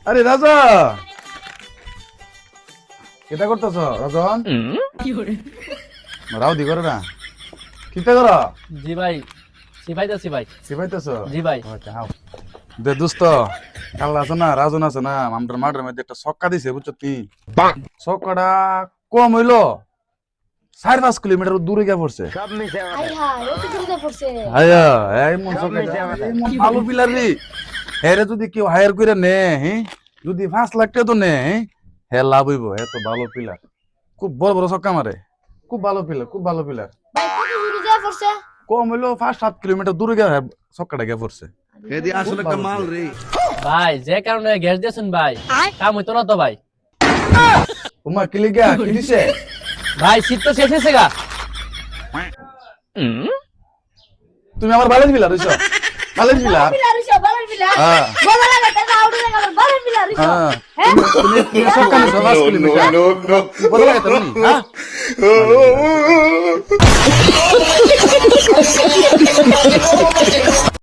আরে রাজা কেটা করতেছ রাজন রাও দি করে না কিতা কর জি ভাই সিপাইতেছি ভাই। সিপাইতেছ জি ভাই। দে দোস্ত কাল্লা আছে না রাজন আছে না আমাদের মাঠের মধ্যে একটা ছক্কা দিছে বুঝছো কি ছক্কাটা কম হইলো 4-5 কিলোমিটার দূরে গিয়ে পড়ছে আই হাই ও তো দূরে পড়ছে। আয়া এই মন ছক্কা এই মন ভালো পিলার রে হেরে যদি কেউ হায়ার করে নে যদি 5 লাখ টাকা তো নে হে লাভ হইব হে তো ভালো পিলার খুব বড় বড় ছক্কা মারে খুব ভালো পিলার ভাই কত দূরে যায় পড়ছে? কম হইলো 5-7 কিলোমিটার দূরে গিয়ে ছক্কাটা গিয়ে পড়ছে এদি আসলে একটা মাল রে। ভাই যে কারণে গ্যাস দিয়েছেন ভাই কাম হইতো না তো ভাই। তোমার কি লিগা কি দিছে ভাই শীত তো শেষ হয়েছে গা। তুমি আমার বালের পিলার হইছো বালের পিলার বালার বিলার হ্যাঁ বাবা লাগাতে না আউট হয়ে গেল বালার বিলার হ্যাঁ হ্যাঁ তুমি ছক্কা নিছো 5 কিলোমিটার বদলা গেছে তুমি হ্যাঁ